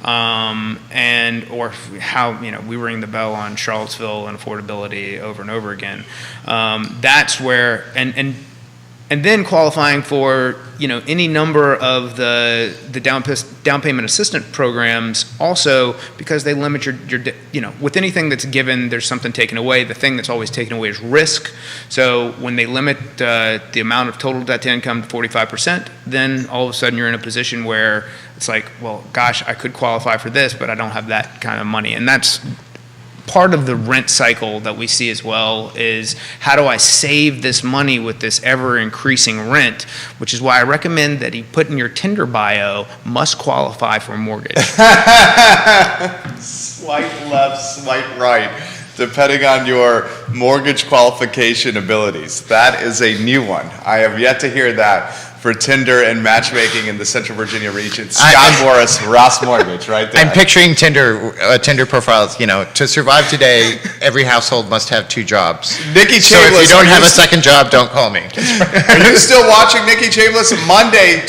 Or how, we ring the bell on Charlottesville and affordability over and over again. That's where, and then qualifying for, any number of the down payment assistance programs also, because they limit your with anything that's given, there's something taken away. The thing that's always taken away is risk. So when they limit the amount of total debt to income to 45%, then all of a sudden you're in a position where it's like, well, gosh, I could qualify for this, but I don't have that kind of money. And that's part of the rent cycle that we see as well, is how do I save this money with this ever increasing rent, which is why I recommend that you put in your Tinder bio, must qualify for a mortgage. Swipe left, swipe right, depending on your mortgage qualification abilities. That is a new one. I have yet to hear that for Tinder and matchmaking in the Central Virginia region. Scott Morris, Ross Mortgage, right there. I'm picturing Tinder profiles, to survive today, every household must have 2 jobs. Nikki Chambliss. So if you don't have a second job, don't call me. Are you still watching Nikki Chambliss? Monday,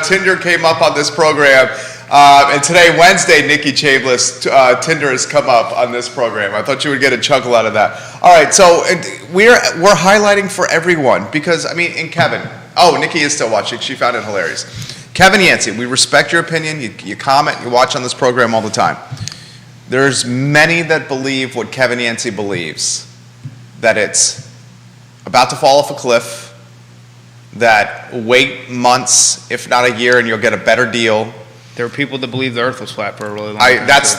Tinder came up on this program. And today, Wednesday, Nikki Chambliss, Tinder has come up on this program. I thought you would get a chuckle out of that. All right, so we're highlighting for everyone because, and Kevin, Nikki is still watching. She found it hilarious. Kevin Yancey, we respect your opinion. You comment, you watch on this program all the time. There's many that believe what Kevin Yancey believes, that it's about to fall off a cliff, that wait months, if not a year, and you'll get a better deal. There were people that believed the Earth was flat for a really long time. That's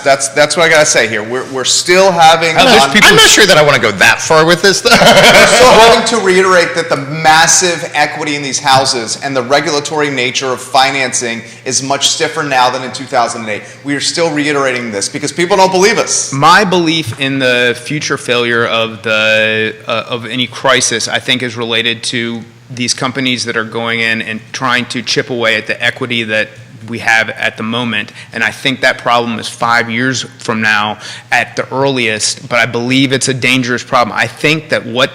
what I gotta say here. We're still having. I'm not sure that I want to go that far with this, though. We're still having to reiterate that the massive equity in these houses and the regulatory nature of financing is much stiffer now than in 2008. We are still reiterating this because people don't believe us. My belief in the future failure of any crisis, I think, is related to these companies that are going in and trying to chip away at the equity that we have at the moment, and I think that problem is 5 years from now at the earliest, but I believe it's a dangerous problem. I think that what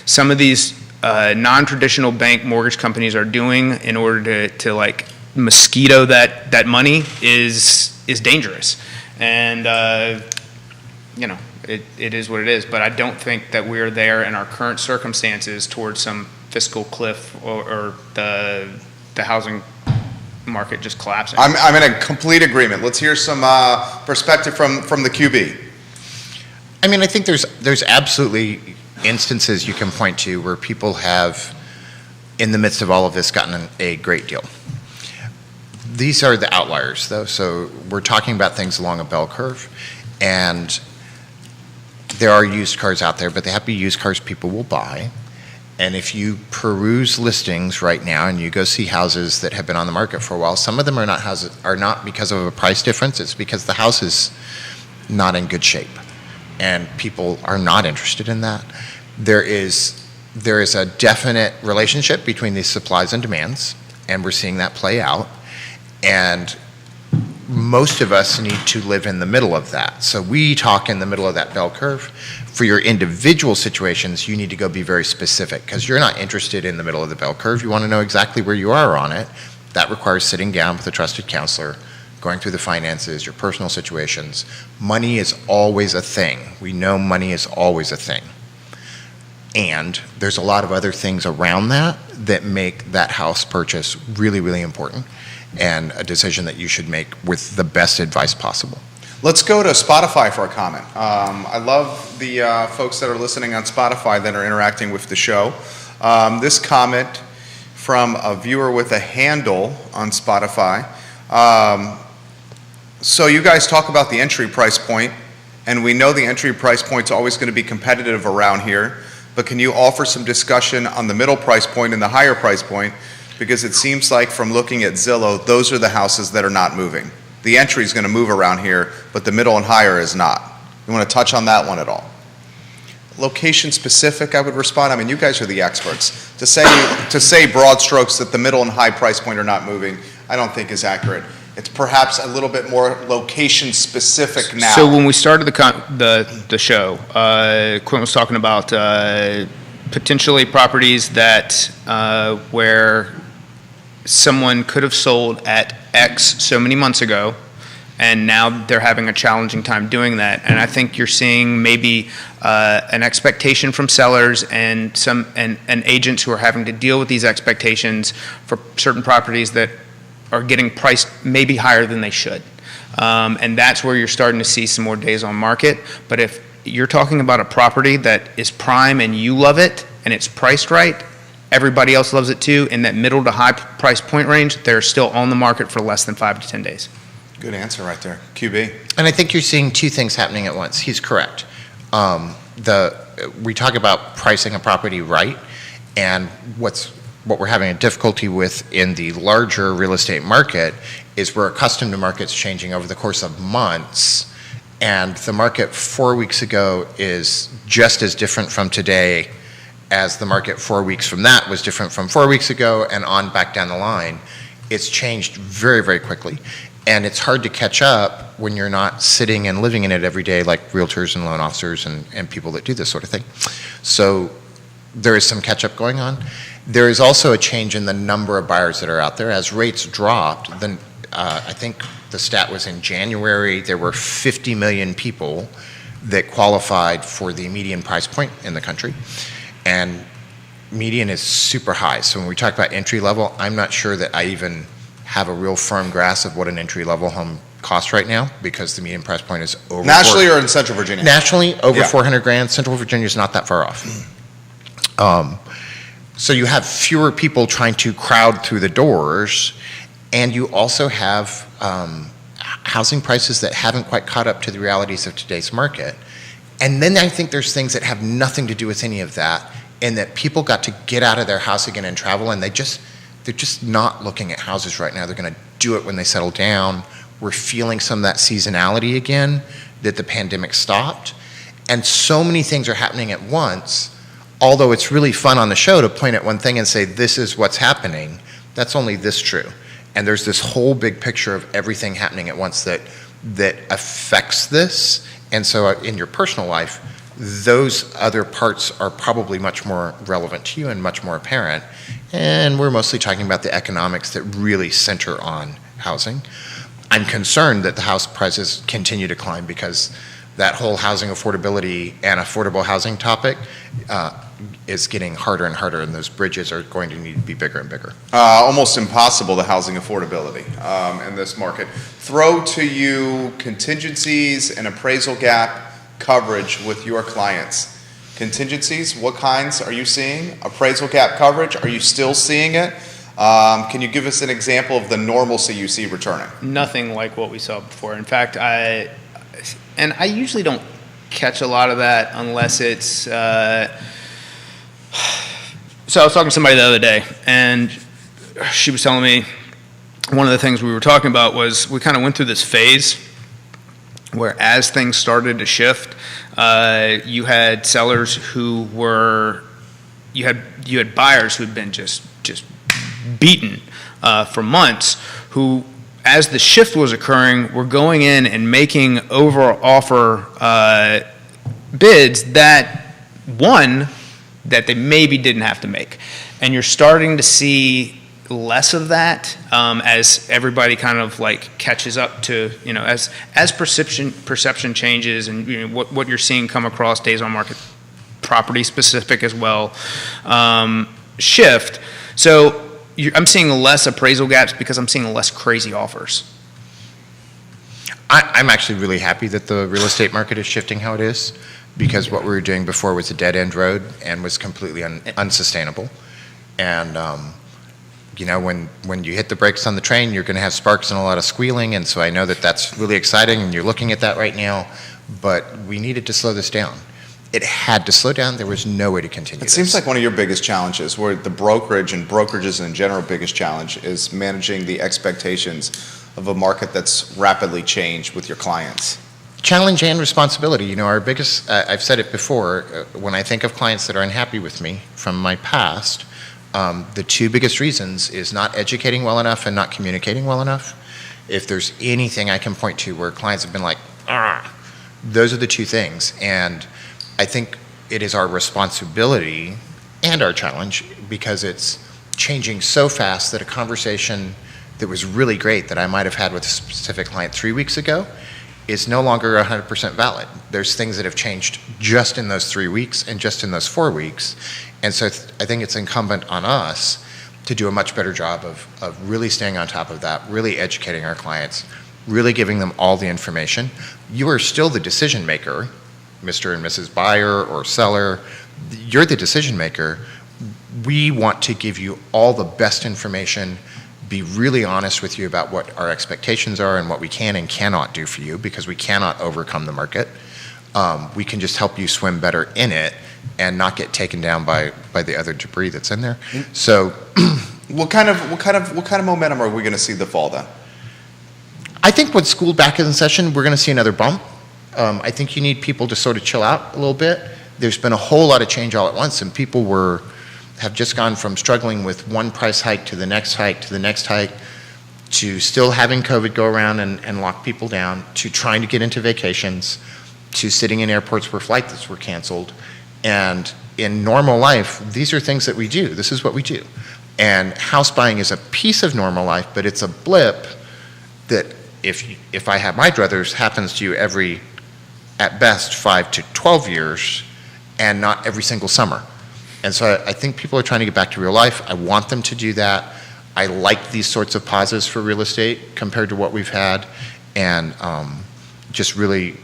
some of these non-traditional bank mortgage companies are doing in order to like mosquito that money is dangerous, and it is what it is, but I don't think that we're there in our current circumstances towards some fiscal cliff or the housing market just collapsing. I'm in a complete agreement. Let's hear some perspective from the QB. I think there's absolutely instances you can point to where people have, in the midst of all of this, gotten a great deal. These are the outliers, though. So we're talking about things along a bell curve, and there are used cars out there, but they have to be used cars people will buy. And if you peruse listings right now and you go see houses that have been on the market for a while, some of them are not because of a price difference. It's because the house is not in good shape, and people are not interested in that. There is a definite relationship between these supplies and demands, and we're seeing that play out. And most of us need to live in the middle of that. So we talk in the middle of that bell curve. For your individual situations, you need to go be very specific because you're not interested in the middle of the bell curve. You want to know exactly where you are on it. That requires sitting down with a trusted counselor, going through the finances, your personal situations. Money is always a thing. We know money is always a thing. And there's a lot of other things around that that make that house purchase really, really important, and a decision that you should make with the best advice possible. Let's go to Spotify for a comment. I love the folks that are listening on Spotify that are interacting with the show. This comment from a viewer with a handle on Spotify. So you guys talk about the entry price point, and we know the entry price point's always going to be competitive around here, but can you offer some discussion on the middle price point and the higher price point? Because it seems like from looking at Zillow, those are the houses that are not moving. The entry is going to move around here, but the middle and higher is not. You want to touch on that one at all? Location specific, I would respond. You guys are the experts. To say broad strokes that the middle and high price point are not moving, I don't think is accurate. It's perhaps a little bit more location specific now. So when we started the show, Quinn was talking about potentially properties that where someone could have sold at X so many months ago, and now they're having a challenging time doing that. And I think you're seeing maybe an expectation from sellers and agents who are having to deal with these expectations for certain properties that are getting priced maybe higher than they should. And that's where you're starting to see some more days on market. But if you're talking about a property that is prime and you love it and it's priced right, everybody else loves it too, in that middle to high price point range, they're still on the market for less than 5 to 10 days. Good answer right there. QB. And I think you're seeing two things happening at once. He's correct. We talk about pricing a property right, and what we're having a difficulty with in the larger real estate market is we're accustomed to markets changing over the course of months, and the market 4 weeks ago is just as different from today as the market 4 weeks from that was different from 4 weeks ago and on back down the line. It's changed very, very quickly. And it's hard to catch up when you're not sitting and living in it every day like realtors and loan officers and people that do this sort of thing. So there is some catch up going on. There is also a change in the number of buyers that are out there. As rates dropped, then I think the stat was in January, there were 50 million people that qualified for the median price point in the country. And median is super high. So when we talk about entry level, I'm not sure that I even have a real firm grasp of what an entry level home costs right now, because the median price point is over. Nationally or in Central Virginia? Nationally, over Yeah. 400 grand. Central Virginia is not that far off. So you have fewer people trying to crowd through the doors, and you also have housing prices that haven't quite caught up to the realities of today's market. And then I think there's things that have nothing to do with any of that, and that people got to get out of their house again and travel, and they're just not looking at houses right now. They're going to do it when they settle down. We're feeling some of that seasonality again that the pandemic stopped. And so many things are happening at once. Although it's really fun on the show to point at one thing and say, this is what's happening, that's only this true. And there's this whole big picture of everything happening at once that affects this. And so in your personal life, those other parts are probably much more relevant to you and much more apparent. And we're mostly talking about the economics that really center on housing. I'm concerned that the house prices continue to climb, because that whole housing affordability and affordable housing topic is getting harder and harder, and those bridges are going to need to be bigger and bigger. Almost impossible, the housing affordability in this market. Throw to you contingencies and appraisal gap coverage with your clients. Contingencies, what kinds are you seeing? Appraisal gap coverage, are you still seeing it? Can you give us an example of the normalcy you see returning? Nothing like what we saw before. In fact, I usually don't catch a lot of that unless it's. So I was talking to somebody the other day, and she was telling me one of the things we were talking about was we kind of went through this phase where, as things started to shift, you had sellers who were, you had buyers who'd been just beaten for months, who, as the shift was occurring, were going in and making over offer bids that they maybe didn't have to make. And you're starting to see less of that as everybody kind of like catches up to, as perception changes, and what you're seeing come across days on market, property specific as well, shift. So I'm seeing less appraisal gaps because I'm seeing less crazy offers. I'm actually really happy that the real estate market is shifting how it is, because what we were doing before was a dead-end road and was completely unsustainable. And when you hit the brakes on the train, you're going to have sparks and a lot of squealing. And so I know that that's really exciting, and you're looking at that right now. But we needed to slow this down. It had to slow down. There was no way to continue It this. seems like one of your biggest challenges, where the brokerage and brokerages in general biggest challenge, is managing the expectations of a market that's rapidly changed with your clients. Challenge and responsibility. Our biggest, I've said it before, when I think of clients that are unhappy with me from my past, the two biggest reasons is not educating well enough and not communicating well enough. If there's anything I can point to where clients have been like, those are the two things. And I think it is our responsibility and our challenge, because it's changing so fast that a conversation that was really great that I might have had with a specific client 3 weeks ago is no longer 100% valid. There's things that have changed just in those 3 weeks and just in those 4 weeks. And so I think it's incumbent on us to do a much better job of really staying on top of that, really educating our clients, really giving them all the information. You are still the decision maker, Mr. and Mrs. Buyer or seller. You're the decision maker. We want to give you all the best information, be really honest with you about what our expectations are and what we can and cannot do for you, because we cannot overcome the market. We can just help you swim better in it and not get taken down by the other debris that's in there. So, what kind of momentum are we going to see the fall then? I think with school back in session, we're going to see another bump. I think you need people to sort of chill out a little bit. there's been a whole lot of change all at once, and people have just gone from struggling with one price hike to the next hike to the next hike, to still having COVID go around and lock people down, to trying to get into vacations, to sitting in airports where flights were canceled. And in normal life, these are things that we do. This is what we do. And house buying is a piece of normal life, but it's a blip that if I have my druthers, happens to you every, at best, 5 to 12 years, and not every single summer. And so I think people are trying to get back to real life. I want them to do that. I like these sorts of pauses for real estate compared to what we've had, and just really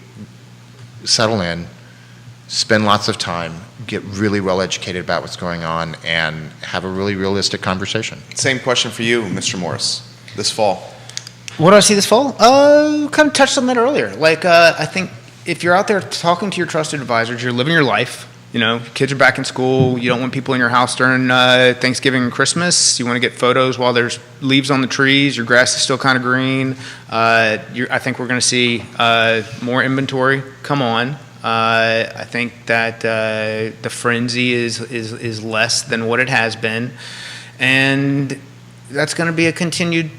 settle in, spend lots of time, get really well educated about what's going on, and have a really realistic conversation. Same question for you, Mr. Morris, this fall. What do I see this fall? Kind of touched on that earlier. Like, I think if you're out there talking to your trusted advisors, you're living your life. You know, kids are back in school. You don't want people in your house during Thanksgiving and Christmas. You want to get photos while there's leaves on the trees. Your grass is still kind of green. I think we're going to see more inventory come on. I think that the frenzy is less than what it has been, and that's going to be a continued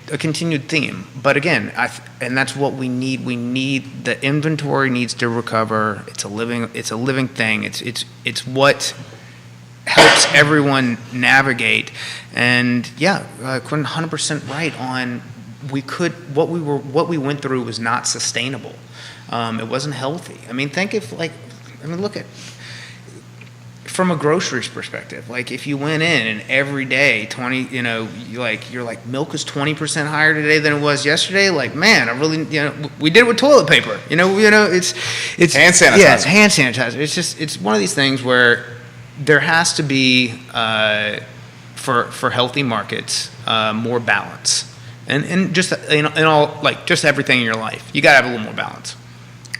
theme. But again, and that's what we need. We need the inventory needs to recover. It's a living thing. It's what helps everyone navigate. And yeah, Quinn 100% right on. What we went through was not sustainable. It wasn't healthy. I mean, look at. From a groceries perspective, like if you went in and every day you're like milk is 20% higher today than it was yesterday. Like, man, we did it with toilet paper. It's hand sanitizer. Yeah, hand sanitizer. It's one of these things where there has to be for healthy markets more balance, and just in all, like, just everything in your life, you got to have a little more balance.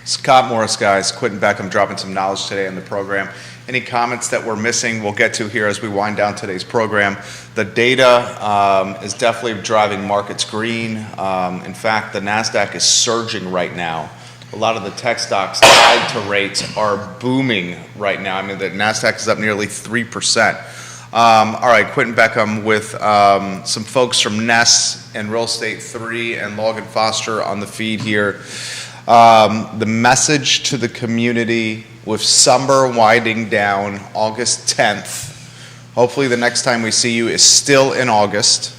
Scott Morris, guys, Quentin Beckham dropping some knowledge today in the program. Any comments that we're missing, we'll get to here as we wind down today's program. The data is definitely driving markets green. In fact, the NASDAQ is surging right now. A lot of the tech stocks tied to rates are booming right now. I mean, the NASDAQ is up nearly 3%. All right, Quentin Beckham with some folks from Ness and Real Estate 3 and Logan Foster on the feed here. The message to the community with summer winding down August 10th. Hopefully the next time we see you is still in August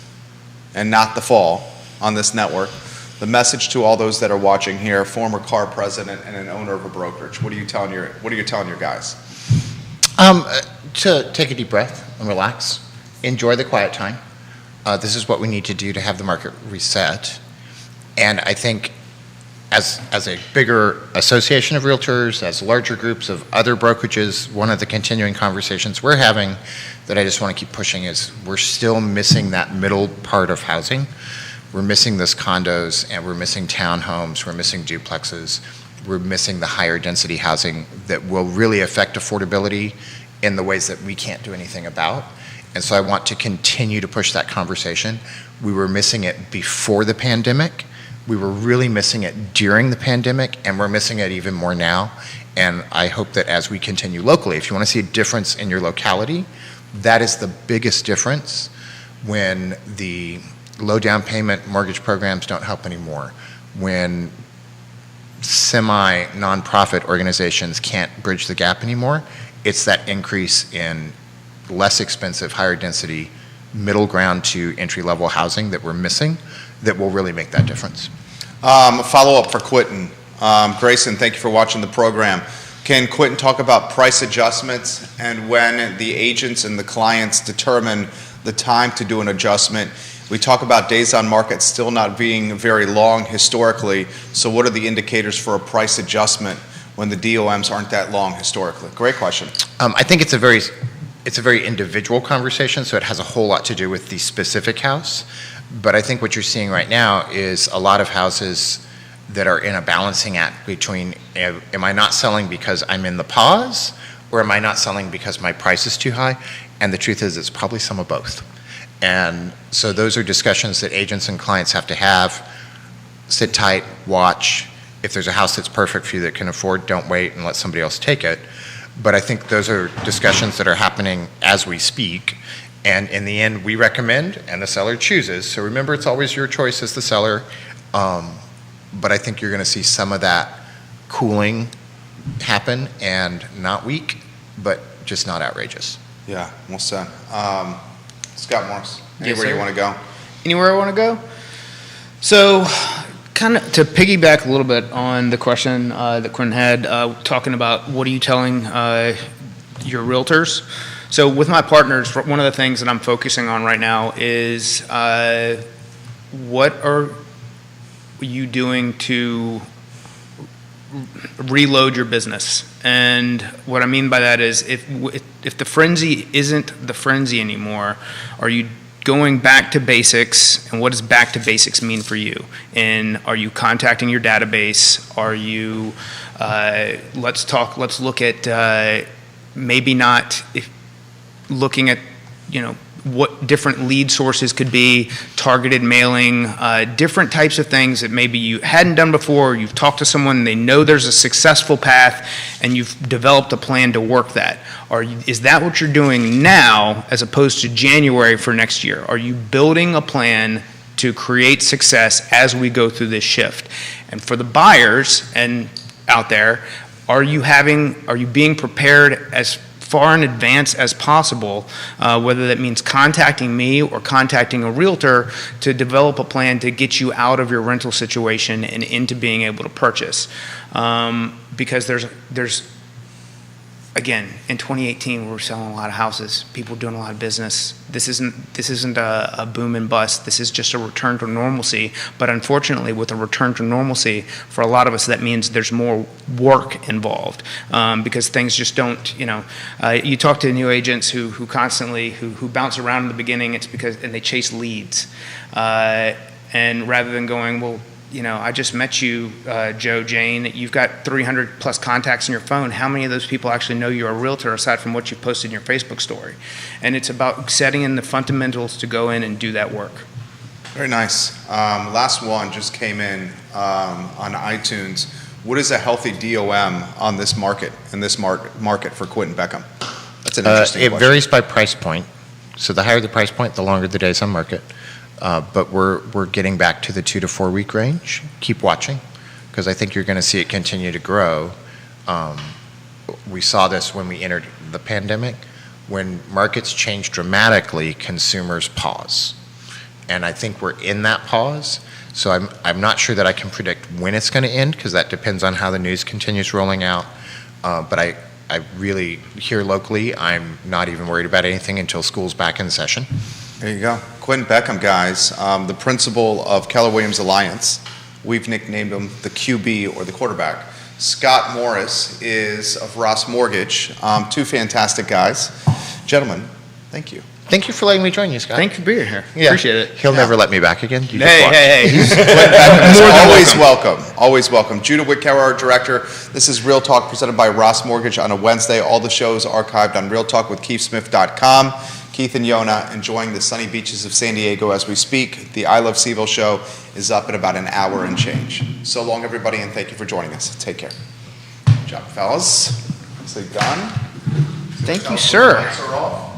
and not the fall on this network. The message to all those that are watching here, former car president and an owner of a brokerage. What are you telling your guys? To take a deep breath and relax. Enjoy the quiet time. This is what we need to do to have the market reset. And I think as a bigger association of realtors, as larger groups of other brokerages, one of the continuing conversations we're having that I just want to keep pushing is we're still missing that middle part of housing. We're missing those condos, and we're missing townhomes, we're missing duplexes, we're missing the higher density housing that will really affect affordability in the ways that we can't do anything about. And so I want to continue to push that conversation. We were missing it before the pandemic. We were really missing it during the pandemic, and we're missing it even more now. And I hope that as we continue locally, if you want to see a difference in your locality, that is the biggest difference when the low down payment mortgage programs don't help anymore, when semi-nonprofit organizations can't bridge the gap anymore. It's that increase in less expensive, higher density, middle ground to entry-level housing that we're missing that will really make that difference. Follow-up for Quentin. Grayson, thank you for watching the program. Can Quentin talk about price adjustments and when the agents and the clients determine the time to do an adjustment? We talk about days on market still not being very long historically, so what are the indicators for a price adjustment when the DOMs aren't that long historically? Great question. I think it's a very individual conversation, so it has a whole lot to do with the specific house. But I think what you're seeing right now is a lot of houses that are in a balancing act between, am I not selling because I'm in the pause, or am I not selling because my price is too high? And the truth is, it's probably some of both. And so those are discussions that agents and clients have to have. Sit tight, watch. If there's a house that's perfect for you that can afford, don't wait and let somebody else take it. But I think those are discussions that are happening as we speak. And in the end, we recommend and the seller chooses. So remember, it's always your choice as the seller. But I think you're going to see some of that cooling happen, and not weak, but just not outrageous. Yeah, well said. Scott Morris, Yes, anywhere you sir. want to go? Anywhere I want to go? So, kind of to piggyback a little bit on the question that Quinn had, talking about what are you telling your realtors? So with my partners, one of the things that I'm focusing on right now is what are you doing to reload your business? And what I mean by that is if the frenzy isn't the frenzy anymore, are you going back to basics? And what does back to basics mean for you? And are you contacting your database? Are you let's look at maybe not looking at what different lead sources could be, targeted mailing, different types of things that maybe you hadn't done before. You've talked to someone, and they know there's a successful path, and you've developed a plan to work that. Is that what you're doing now as opposed to January for next year? Are you building a plan to create success as we go through this shift? And for the buyers and out there, are you being prepared as far in advance as possible, whether that means contacting me or contacting a realtor to develop a plan to get you out of your rental situation and into being able to purchase. Because there's again, in 2018, we were selling a lot of houses, people doing a lot of business. This isn't a boom and bust. This is just a return to normalcy. But unfortunately, with a return to normalcy, for a lot of us, that means there's more work involved, because things just don't. You talk to new agents who constantly who bounce around in the beginning. It's because and they chase leads, and rather than going, well, I just met you, Joe, Jane. You've got 300 plus contacts in your phone. How many of those people actually know you're a realtor aside from what you posted in your Facebook story? And it's about setting in the fundamentals to go in and do that work. Very nice. Last one just came in on iTunes. What is a healthy DOM on this market, in this market for Quentin Beckham? That's an interesting question. It varies by price point. So the higher the price point, the longer the days on market. But we're getting back to the 2 to 4 week range. Keep watching, because I think you're going to see it continue to grow. We saw this when we entered the pandemic. When markets change dramatically, consumers pause. And I think we're in that pause. So I'm not sure that I can predict when it's going to end, because that depends on how the news continues rolling out. But I really, here locally, I'm not even worried about anything until school's back in session. There you go. Quentin Beckham, guys, the principal of Keller Williams Alliance. We've nicknamed him the QB, or the quarterback. Scott Morris is of Ross Mortgage. Two fantastic guys. Gentlemen, thank you. Thank you for letting me join you, Scott. Thank you for being here. Yeah. Appreciate it. He'll never let me back again. You just Hey, watch. hey, hey. Quentin Beckham is always welcome. Always welcome. Judah Whitcower, our director. This is Real Talk presented by Ross Mortgage on a Wednesday. All the shows archived on realtalkwithkeithsmith.com. Keith and Yona enjoying the sunny beaches of San Diego as we speak. The I Love Seville show is up in about an hour and change. So long, everybody, and thank you for joining us. Take care. Good job, fellas. Nicely done. Thank you, sir. Lights are off.